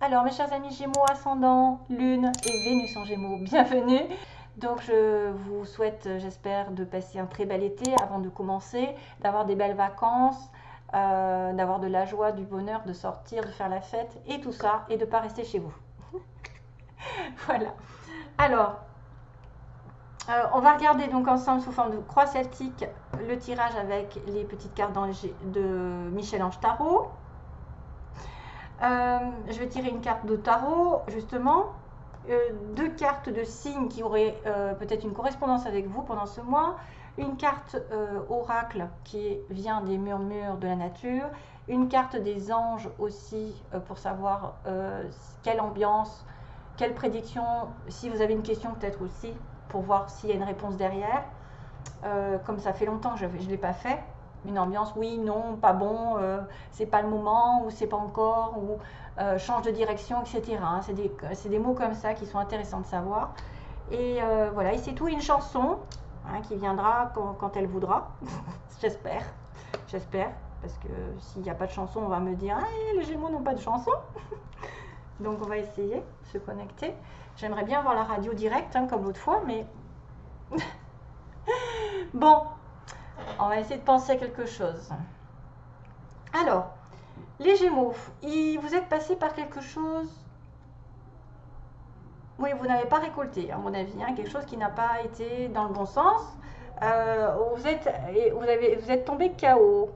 Alors, mes chers amis Gémeaux, ascendant, Lune et Vénus en Gémeaux, bienvenue. Donc, je vous souhaite, j'espère, de passer un très bel été avant de commencer, d'avoir des belles vacances, d'avoir de la joie, du bonheur, de sortir, de faire la fête et tout ça, et de ne pas rester chez vous. Voilà. Alors, on va regarder donc ensemble sous forme de croix celtique le tirage avec les petites cartes de Michel-Ange Tarot. Je vais tirer une carte de tarot, justement. Deux cartes de signes qui auraient peut-être une correspondance avec vous pendant ce mois. Une carte oracle qui vient des murmures de la nature. Une carte des anges aussi pour savoir quelle ambiance, quelle prédiction. Si vous avez une question peut-être aussi pour voir s'il y a une réponse derrière. Comme ça fait longtemps que je ne l'ai pas fait. Une ambiance, oui, non, pas bon, c'est pas le moment, ou c'est pas encore, ou change de direction, etc. Hein. C'est des mots comme ça qui sont intéressants de savoir. Et voilà, et c'est tout une chanson hein, qui viendra quand elle voudra. J'espère, parce que s'il n'y a pas de chanson, on va me dire ah, les Gémeaux n'ont pas de chanson. Donc on va essayer de se connecter. J'aimerais bien avoir la radio directe, hein, comme l'autre fois, mais bon. On va essayer de penser à quelque chose. Alors, les Gémeaux, vous êtes passé par quelque chose. Oui, vous n'avez pas récolté, à mon avis, hein, quelque chose qui n'a pas été dans le bon sens. Vous êtes tombé KO.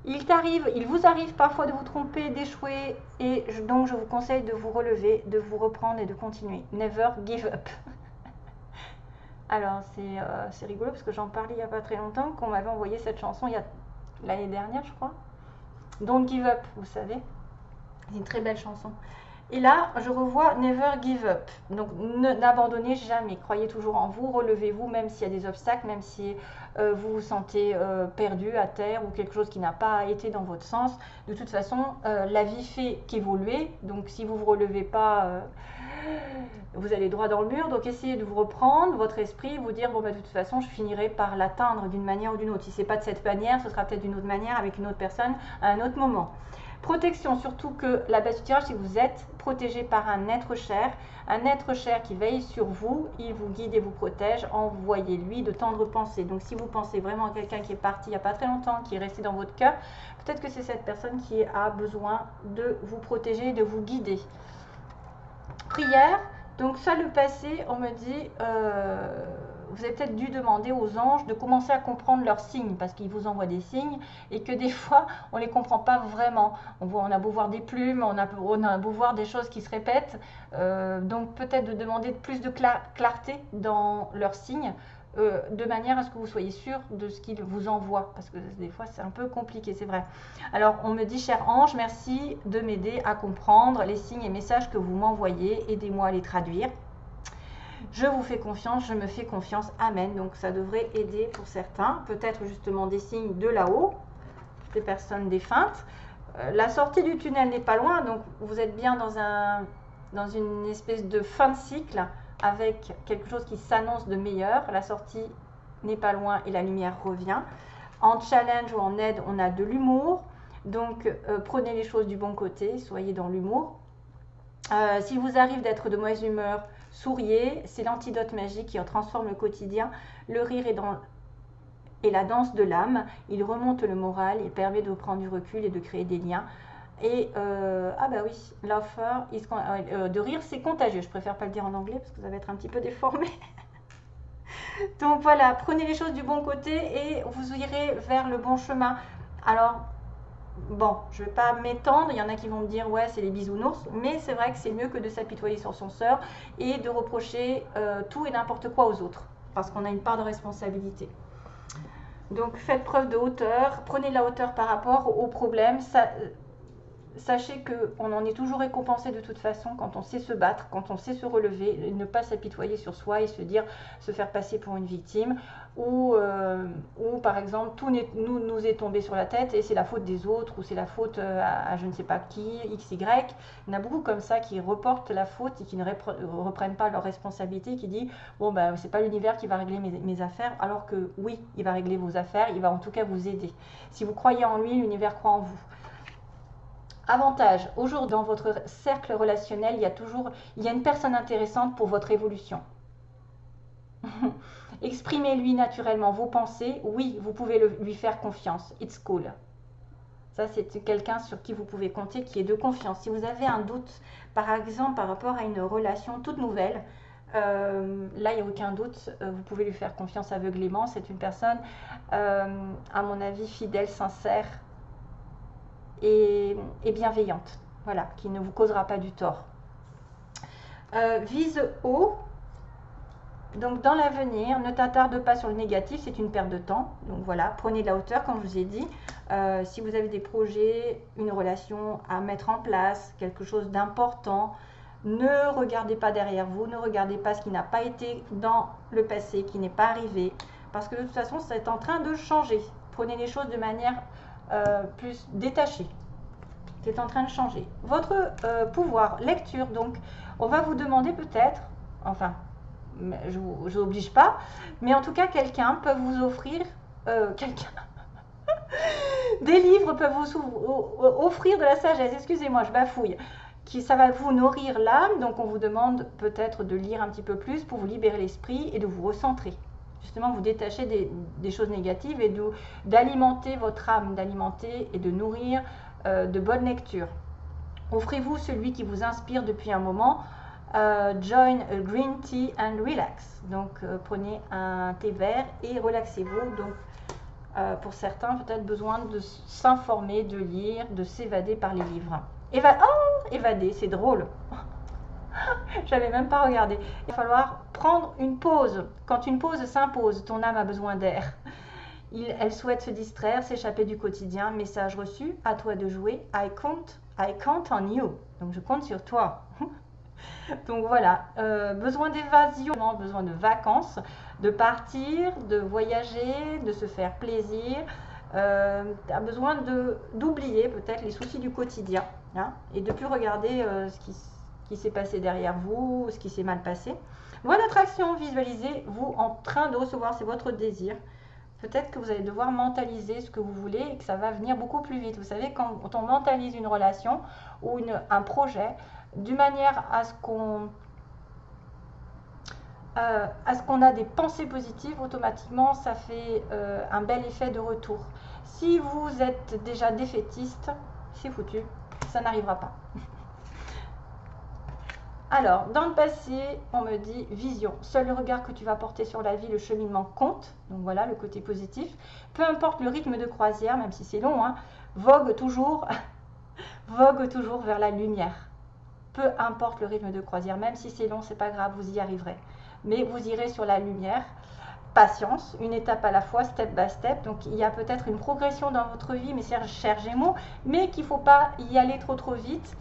Il vous arrive parfois de vous tromper, d'échouer, et donc je vous conseille de vous relever, de vous reprendre et de continuer. Never give up. Alors, c'est rigolo parce que j'en parlais il n'y a pas très longtemps, qu'on m'avait envoyé cette chanson l'année dernière, je crois. Don't give up, vous savez. C'est une très belle chanson. Et là, je revois Never give up. Donc, n'abandonnez jamais. Croyez toujours en vous, relevez-vous, même s'il y a des obstacles, même si vous vous sentez perdu à terre ou quelque chose qui n'a pas été dans votre sens. De toute façon, la vie fait qu'évoluer. Donc, si vous ne vous relevez pas, vous allez droit dans le mur. Donc, essayez de vous reprendre votre esprit, vous dire, bon, bah, de toute façon, je finirai par l'atteindre d'une manière ou d'une autre. Si ce n'est pas de cette manière, ce sera peut-être d'une autre manière, avec une autre personne, à un autre moment. Protection, surtout que la base du tirage, c'est que vous êtes protégé par un être cher qui veille sur vous, il vous guide et vous protège, envoyez-lui de tendres pensées. Donc si vous pensez vraiment à quelqu'un qui est parti il n'y a pas très longtemps, qui est resté dans votre cœur, peut-être que c'est cette personne qui a besoin de vous protéger, de vous guider. Prière, donc ça le passé, on me dit, vous avez peut-être dû demander aux anges de commencer à comprendre leurs signes, parce qu'ils vous envoient des signes, et que des fois, on ne les comprend pas vraiment. On a beau voir des plumes, on a beau voir des choses qui se répètent, donc peut-être de demander plus de clarté dans leurs signes, de manière à ce que vous soyez sûr de ce qu'ils vous envoient, parce que des fois c'est un peu compliqué, c'est vrai. Alors on me dit, cher ange, merci de m'aider à comprendre les signes et messages que vous m'envoyez, aidez-moi à les traduire. Je vous fais confiance, je me fais confiance, amen. Donc ça devrait aider pour certains, peut-être justement des signes de là-haut, des personnes défuntes. La sortie du tunnel n'est pas loin, donc vous êtes bien dans une espèce de fin de cycle, avec quelque chose qui s'annonce de meilleur. La sortie n'est pas loin et la lumière revient. En challenge ou en aide, on a de l'humour. Donc prenez les choses du bon côté, soyez dans l'humour. S'il vous arrive d'être de mauvaise humeur, souriez. C'est l'antidote magique qui transforme le quotidien. Le rire est la danse de l'âme. Il remonte le moral, il permet de prendre du recul et de créer des liens. Et ah bah oui, laughter de rire, c'est contagieux. Je préfère pas le dire en anglais parce que ça va être un petit peu déformé. Donc voilà, prenez les choses du bon côté et vous irez vers le bon chemin. Alors, bon, je ne vais pas m'étendre, il y en a qui vont me dire ouais c'est les bisounours, mais c'est vrai que c'est mieux que de s'apitoyer sur son sort et de reprocher tout et n'importe quoi aux autres, parce qu'on a une part de responsabilité. Donc faites preuve de hauteur, prenez de la hauteur par rapport aux problèmes. Sachez qu'on en est toujours récompensé de toute façon quand on sait se battre, quand on sait se relever, ne pas s'apitoyer sur soi et se faire passer pour une victime, ou par exemple tout nous est tombé sur la tête et c'est la faute des autres, ou c'est la faute à je ne sais pas qui, XY. Il y en a beaucoup comme ça qui reportent la faute et qui ne reprennent pas leur responsabilité, qui disent bon ben c'est pas l'univers qui va régler mes affaires, alors que oui, il va régler vos affaires, il va en tout cas vous aider. Si vous croyez en lui, l'univers croit en vous. Avantage, aujourd'hui dans votre cercle relationnel, il y a une personne intéressante pour votre évolution. Exprimez-lui naturellement vos pensées. Oui, vous pouvez lui faire confiance. It's cool. Ça, c'est quelqu'un sur qui vous pouvez compter, qui est de confiance. Si vous avez un doute, par exemple, par rapport à une relation toute nouvelle, là, il n'y a aucun doute, vous pouvez lui faire confiance aveuglément. C'est une personne, à mon avis, fidèle, sincère et bienveillante. Voilà, qui ne vous causera pas du tort. Vise haut. Donc dans l'avenir, ne t'attarde pas sur le négatif, c'est une perte de temps. Donc voilà, prenez de la hauteur, comme je vous ai dit. Si vous avez des projets, une relation à mettre en place, quelque chose d'important, ne regardez pas derrière vous, ne regardez pas ce qui n'a pas été dans le passé, qui n'est pas arrivé. Parce que de toute façon, c'est en train de changer. Prenez les choses de manière plus détachée. C'est en train de changer. Votre pouvoir, lecture, donc on va vous demander peut-être, enfin, je vous oblige pas, mais en tout cas quelqu'un peut vous offrir des livres peuvent vous offrir de la sagesse, excusez-moi, je bafouille, ça va vous nourrir l'âme, donc on vous demande peut-être de lire un petit peu plus pour vous libérer l'esprit et de vous recentrer, justement vous détacher des choses négatives et d'alimenter votre âme, d'alimenter et de nourrir de bonnes lectures. Offrez-vous celui qui vous inspire depuis un moment. Join a green tea and relax. Donc prenez un thé vert et relaxez-vous. Donc pour certains peut-être besoin de s'informer, de lire, de s'évader par les livres. Évader, c'est drôle. J'avais même pas regardé. Il va falloir prendre une pause. Quand une pause s'impose, ton âme a besoin d'air. Elle souhaite se distraire, s'échapper du quotidien. Message reçu, à toi de jouer. I count on you. Donc je compte sur toi. Donc voilà, besoin d'évasion, besoin de vacances, de partir, de voyager, de se faire plaisir. Tu as besoin d'oublier peut-être les soucis du quotidien, hein, et de plus regarder ce qui s'est passé derrière vous, ce qui s'est mal passé. Loi d'attraction, visualisez-vous en train de recevoir, c'est votre désir. Peut-être que vous allez devoir mentaliser ce que vous voulez et que ça va venir beaucoup plus vite. Vous savez, quand on mentalise une relation ou un projet, d'une manière à ce qu'on a des pensées positives, automatiquement ça fait un bel effet de retour. Si vous êtes déjà défaitiste, c'est foutu, ça n'arrivera pas. Alors, dans le passé, on me dit vision. Seul le regard que tu vas porter sur la vie, le cheminement compte. Donc voilà, le côté positif. Peu importe le rythme de croisière, même si c'est long, hein, vogue toujours vers la lumière. Peu importe le rythme de croisière, même si c'est long, c'est pas grave, vous y arriverez. Mais vous irez sur la lumière. Patience, une étape à la fois, step by step. Donc il y a peut-être une progression dans votre vie, mes chers Gémeaux, mais qu'il ne faut pas y aller trop vite.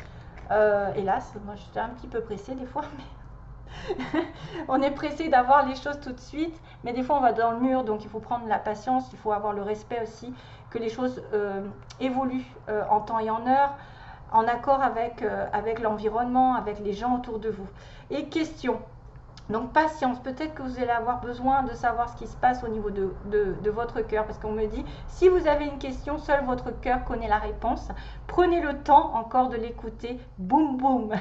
Hélas, moi je suis un petit peu pressée des fois, mais on est pressé d'avoir les choses tout de suite, mais des fois on va dans le mur, donc il faut prendre la patience, il faut avoir le respect aussi, que les choses évoluent en temps et en heure, en accord avec l'environnement, avec les gens autour de vous. Et question, donc patience, peut-être que vous allez avoir besoin de savoir ce qui se passe au niveau de votre cœur, parce qu'on me dit, si vous avez une question, seul votre cœur connaît la réponse. Prenez le temps encore de l'écouter, boum boum.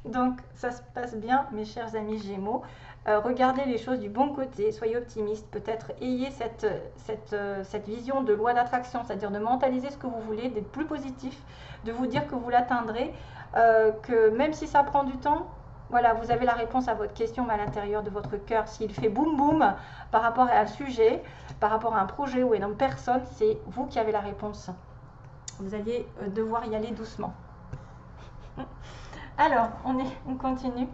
Donc ça se passe bien, mes chers amis Gémeaux. Regardez les choses du bon côté, soyez optimistes, peut-être ayez cette vision de loi d'attraction, c'est-à-dire de mentaliser ce que vous voulez, d'être plus positif, de vous dire que vous l'atteindrez, que même si ça prend du temps, voilà, vous avez la réponse à votre question, mais à l'intérieur de votre cœur, s'il fait boum boum par rapport à un sujet, par rapport à un projet ou à une personne, c'est vous qui avez la réponse. Vous allez devoir y aller doucement. Alors, on continue.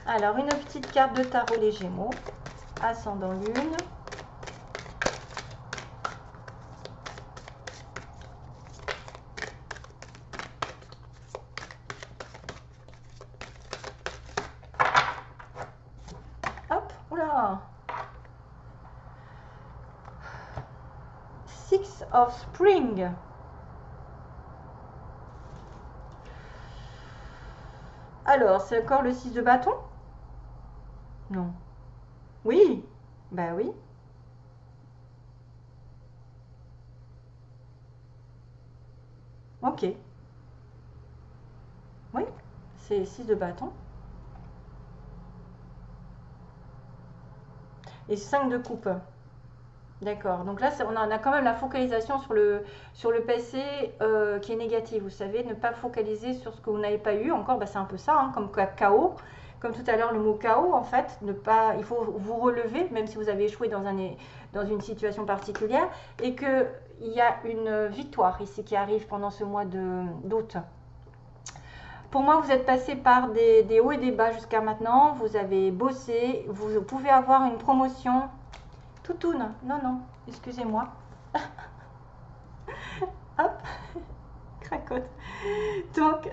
Alors, une petite carte de tarot les Gémeaux, ascendant lune. Hop, oula. Six of Spring. Alors, c'est encore le 6 de bâton? Non. Oui, bah oui. Ok. Oui, c'est 6 de bâton. Et 5 de coupe. D'accord. Donc là, on a quand même la focalisation sur le passé qui est négatif. Vous savez, ne pas focaliser sur ce que vous n'avez pas eu. Encore, bah, c'est un peu ça, hein, comme chaos. Comme tout à l'heure, le mot chaos, en fait, il faut vous relever, même si vous avez échoué dans une situation particulière, et qu'il y a une victoire ici qui arrive pendant ce mois d'août. Pour moi, vous êtes passé par des hauts et des bas jusqu'à maintenant. Vous avez bossé. Vous pouvez avoir une promotion. Toutoune, non, non, excusez-moi. Hop, cracotte. Donc,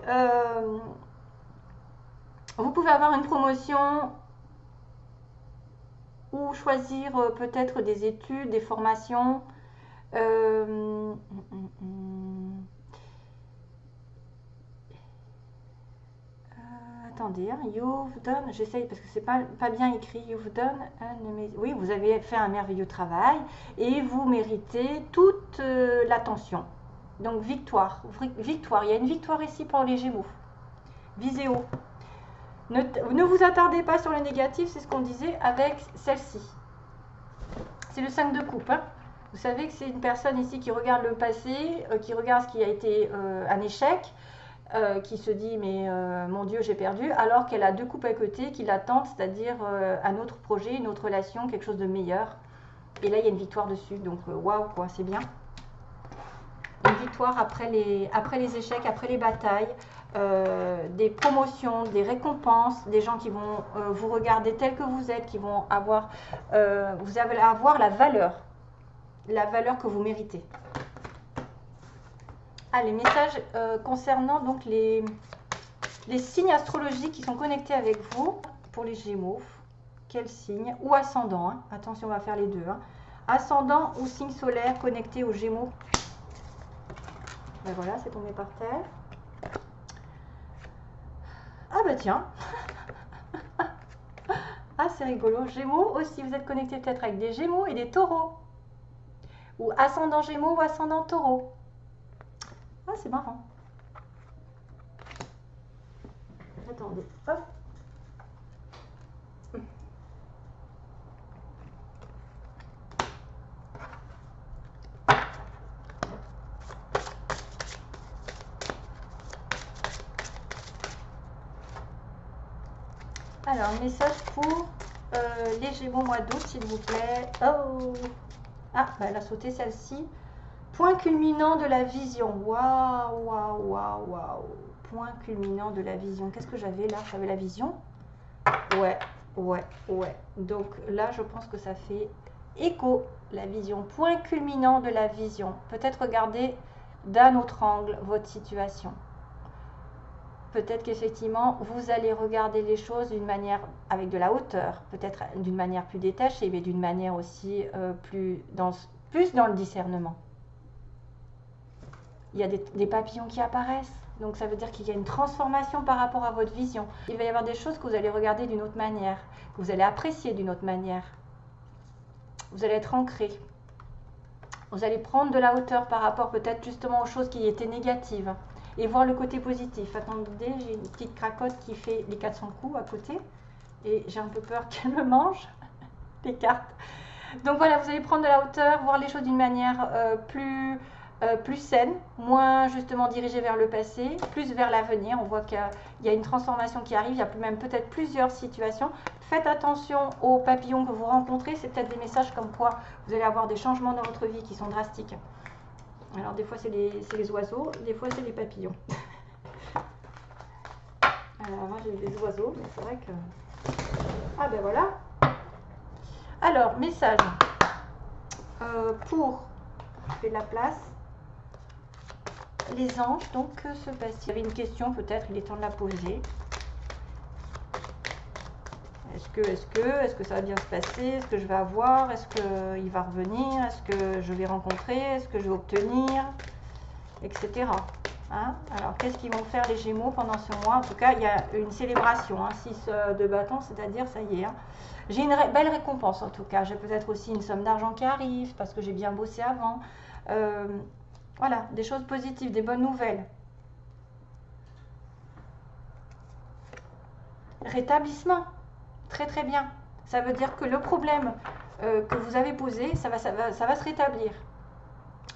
vous pouvez avoir une promotion ou choisir peut-être des études, des formations. Attendez, hein, you've done, j'essaye parce que c'est pas bien écrit, you've done, oui, vous avez fait un merveilleux travail et vous méritez toute l'attention. Donc victoire, victoire, il y a une victoire ici pour les Gémeaux. Visez haut. Ne vous attardez pas sur le négatif, c'est ce qu'on disait avec celle-ci. C'est le 5 de coupe. Hein. Vous savez que c'est une personne ici qui regarde le passé, qui regarde ce qui a été un échec, qui se dit mais mon Dieu j'ai perdu, alors qu'elle a 2 coupes à côté qui l'attendent, c'est-à-dire un autre projet, une autre relation, quelque chose de meilleur. Et là il y a une victoire dessus, donc waouh quoi, c'est bien. Une victoire après les échecs, après les batailles, des promotions, des récompenses, des gens qui vont vous regarder tel que vous êtes, qui vont avoir, vous allez avoir la valeur que vous méritez. Ah, les messages concernant donc les signes astrologiques qui sont connectés avec vous pour les Gémeaux. Quel signe? Ou ascendant, hein. Attention, on va faire les deux. Hein. Ascendant ou signe solaire connecté aux Gémeaux. Ben voilà, c'est tombé par terre. Ah bah tiens. Ah, c'est rigolo. Gémeaux aussi, vous êtes connecté peut-être avec des Gémeaux et des Taureaux. Ou ascendant Gémeaux ou ascendant Taureau. Ah, c'est marrant. Attendez, hop. Alors, message pour les Gémeaux mois d'août, s'il vous plaît. Oh! Ah, bah, elle a sauté celle-ci. Point culminant de la vision. Waouh, waouh, waouh, waouh. Point culminant de la vision. Qu'est-ce que j'avais là? J'avais la vision. Ouais, ouais, ouais. Donc là, je pense que ça fait écho, la vision. Point culminant de la vision. Peut-être regarder d'un autre angle votre situation. Peut-être qu'effectivement, vous allez regarder les choses d'une manière avec de la hauteur, peut-être d'une manière plus détachée, mais d'une manière aussi plus dans le discernement. Il y a des papillons qui apparaissent, donc ça veut dire qu'il y a une transformation par rapport à votre vision. Il va y avoir des choses que vous allez regarder d'une autre manière, que vous allez apprécier d'une autre manière. Vous allez être ancré. Vous allez prendre de la hauteur par rapport peut-être justement aux choses qui étaient négatives. Et voir le côté positif. Attendez, j'ai une petite cracotte qui fait les 400 coups à côté. Et j'ai un peu peur qu'elle me mange les cartes. Donc voilà, vous allez prendre de la hauteur, voir les choses d'une manière plus saine, moins justement dirigée vers le passé, plus vers l'avenir. On voit qu'il y a une transformation qui arrive, il y a même peut-être plusieurs situations. Faites attention aux papillons que vous rencontrez. C'est peut-être des messages comme quoi vous allez avoir des changements dans votre vie qui sont drastiques. Alors des fois c'est les oiseaux, des fois c'est les papillons. Alors moi j'ai des oiseaux, mais c'est vrai que... Ah ben voilà. Alors, message pour... Je fais de la place. Les anges, donc que se passe-t-il? Il y avait une question peut-être, il est temps de la poser. Est-ce que ça va bien se passer? Est-ce que je vais avoir? Est-ce qu'il va revenir? Est-ce que je vais rencontrer? Est-ce que je vais obtenir? Etc. Hein? Alors, qu'est-ce qu'ils vont faire les Gémeaux pendant ce mois? En tout cas, il y a une célébration. Hein, 6 de bâton, c'est-à-dire, ça y est. Hein. J'ai une belle récompense en tout cas. J'ai peut-être aussi une somme d'argent qui arrive parce que j'ai bien bossé avant. Voilà, des choses positives, des bonnes nouvelles. Rétablissement, très très bien. Ça veut dire que le problème que vous avez posé, ça va se rétablir.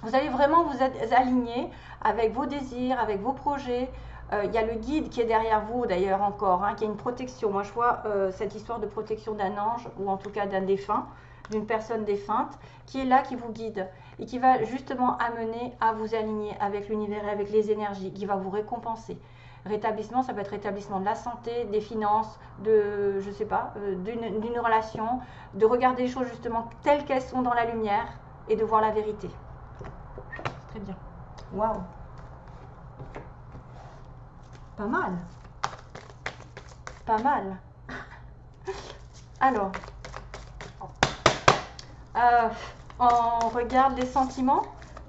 Vous allez vraiment vous aligner avec vos désirs, avec vos projets. Il y a le guide qui est derrière vous d'ailleurs encore, hein, qui a une protection. Moi je vois cette histoire de protection d'un ange, ou en tout cas d'un défunt, d'une personne défunte, qui est là, qui vous guide et qui va justement amener à vous aligner avec l'univers et avec les énergies, qui va vous récompenser. Rétablissement, ça peut être rétablissement de la santé, des finances, de, je sais pas, d'une relation, de regarder les choses justement telles qu'elles sont dans la lumière et de voir la vérité. Très bien. Waouh. Pas mal. Pas mal. Alors, on regarde les sentiments.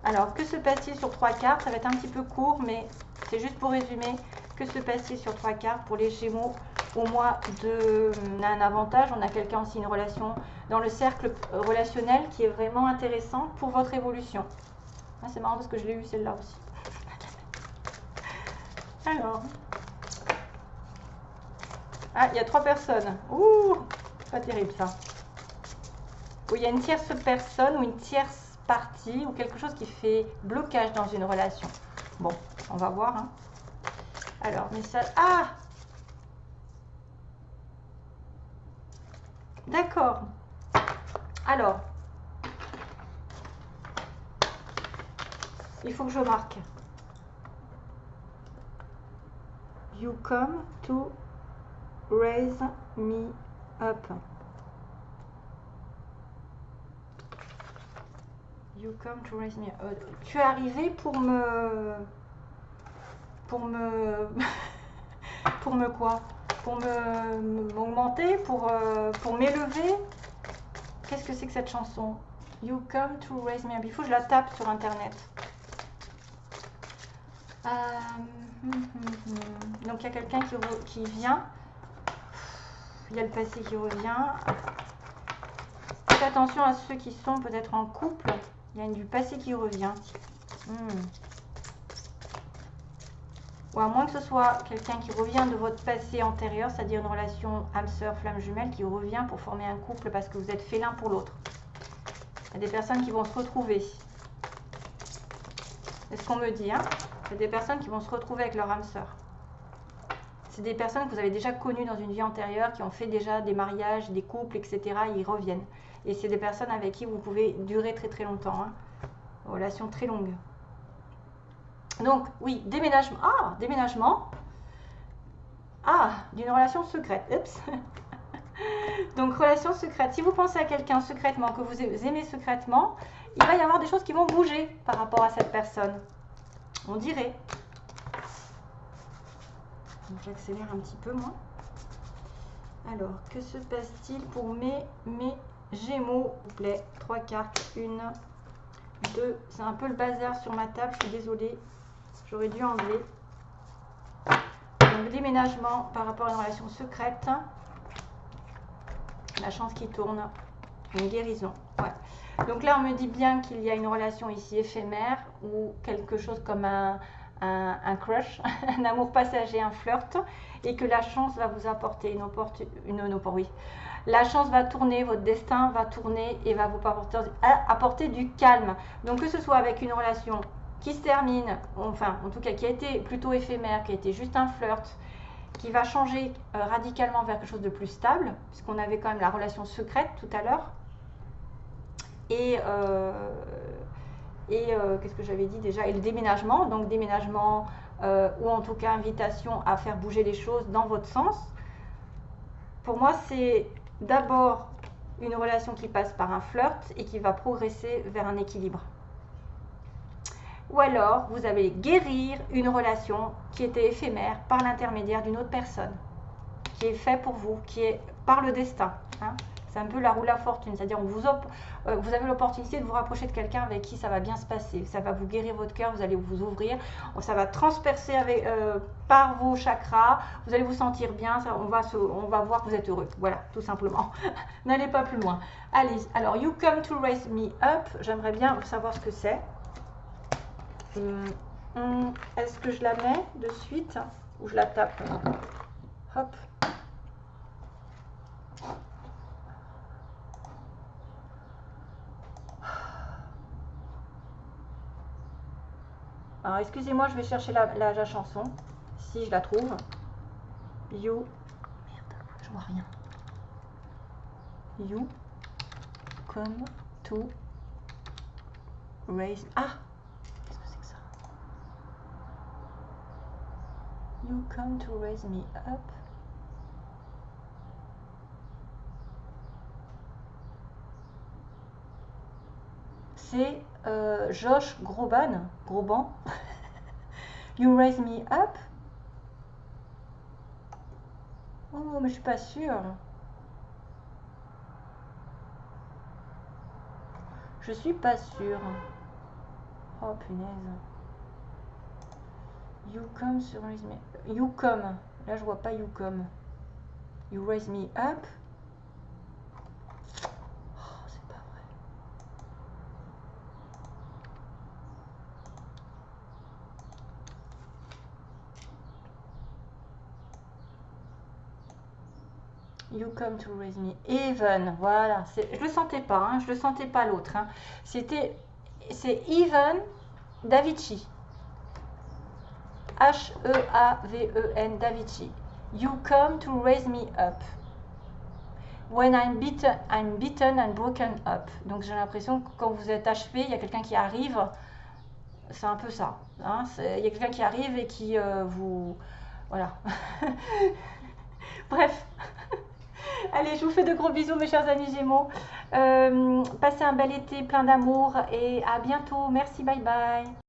Alors, que se passe-t-il sur 3 cartes? Ça va être un petit peu court, mais c'est juste pour résumer. Que se passe-t-il sur 3 cartes pour les Gémeaux au mois de... On a un avantage, on a quelqu'un aussi, une relation dans le cercle relationnel qui est vraiment intéressant pour votre évolution. Ah, c'est marrant parce que je l'ai eu celle-là aussi. Alors... Ah, il y a 3 personnes. Ouh, pas terrible ça. Où il y a une tierce personne ou une tierce partie ou quelque chose qui fait blocage dans une relation. Bon, on va voir. Hein. Alors, message... Ah! D'accord. Alors, il faut que je marque. You come to raise me up. You come to raise me up. Tu es arrivé pour me... Pour me quoi? Pour m'augmenter, pour m'élever. Qu'est-ce que c'est que cette chanson? You come to raise me up. Il faut que je la tape sur internet. Donc il y a quelqu'un qui vient. Il y a le passé qui revient. Faites attention à ceux qui sont peut-être en couple. Il y a du passé qui revient. Ou à moins que ce soit quelqu'un qui revient de votre passé antérieur, c'est-à-dire une relation âme-sœur, flamme jumelle, qui revient pour former un couple parce que vous êtes fait l'un pour l'autre. Il y a des personnes qui vont se retrouver. C'est ce qu'on me dit, hein. Il y a des personnes qui vont se retrouver avec leur âme-sœur. C'est des personnes que vous avez déjà connues dans une vie antérieure, qui ont fait déjà des mariages, des couples, etc. Et ils reviennent. Et c'est des personnes avec qui vous pouvez durer très très longtemps. Hein. Relation très longue. Donc, oui, déménagement. Ah, déménagement. Ah, d'une relation secrète. Oups. Donc, relation secrète. Si vous pensez à quelqu'un secrètement, que vous aimez secrètement, il va y avoir des choses qui vont bouger par rapport à cette personne. On dirait. J'accélère un petit peu, moi. Alors, que se passe-t-il pour mes Gémeaux, s'il vous plaît? 3 cartes. 1, 2. C'est un peu le bazar sur ma table, je suis désolée. J'aurais dû enlever. Donc, déménagement par rapport à une relation secrète. La chance qui tourne. Une guérison. Ouais. Donc là, on me dit bien qu'il y a une relation ici éphémère ou quelque chose comme un crush, un amour passager, un flirt, et que la chance va vous apporter oui. La chance va tourner, votre destin va tourner et va vous apporter du calme. Donc que ce soit avec une relation qui se termine, enfin en tout cas qui a été plutôt éphémère, qui a été juste un flirt, qui va changer radicalement vers quelque chose de plus stable, puisqu'on avait quand même la relation secrète tout à l'heure. Et qu'est-ce que j'avais dit déjà? Et le déménagement, donc déménagement ou en tout cas invitation à faire bouger les choses dans votre sens. Pour moi, c'est d'abord une relation qui passe par un flirt et qui va progresser vers un équilibre. Ou alors, vous allez guérir une relation qui était éphémère par l'intermédiaire d'une autre personne, qui est fait pour vous, qui est par le destin. Hein. C'est un peu la roue de la fortune, c'est-à-dire vous avez l'opportunité de vous rapprocher de quelqu'un avec qui ça va bien se passer. Ça va vous guérir votre cœur, vous allez vous ouvrir, ça va transpercer par vos chakras, vous allez vous sentir bien, on va voir que vous êtes heureux. Voilà, tout simplement. N'allez pas plus loin. Allez, alors, You Come to Raise Me Up, j'aimerais bien savoir ce que c'est. Est-ce que je la mets de suite ou je la tape? Hop. Alors excusez-moi, je vais chercher la chanson, si je la trouve. You. Merde, je vois rien. You come to raise. Ah, qu'est-ce que c'est que ça? You come to raise me up. C'est Josh Groban. You raise me up. Oh, mais je suis pas sûre. Je suis pas sûre. Oh punaise. You come to raise me. You come. Là je vois pas you come. You raise me up. Oh, c'est pas vrai. You come to raise me. Even. Voilà. Je le sentais pas. Hein, je le sentais pas l'autre. Hein. C'est Even Davichi. H-E-A-V-E-N Davichi. You come to raise me up. When I'm beaten and broken up. Donc j'ai l'impression que quand vous êtes achevé, il y a quelqu'un qui arrive. C'est un peu ça. Hein, il y a quelqu'un qui arrive et qui vous... Voilà. Bref. Allez, je vous fais de gros bisous mes chers amis Gémeaux. Passez un bel été plein d'amour et à bientôt. Merci, bye bye.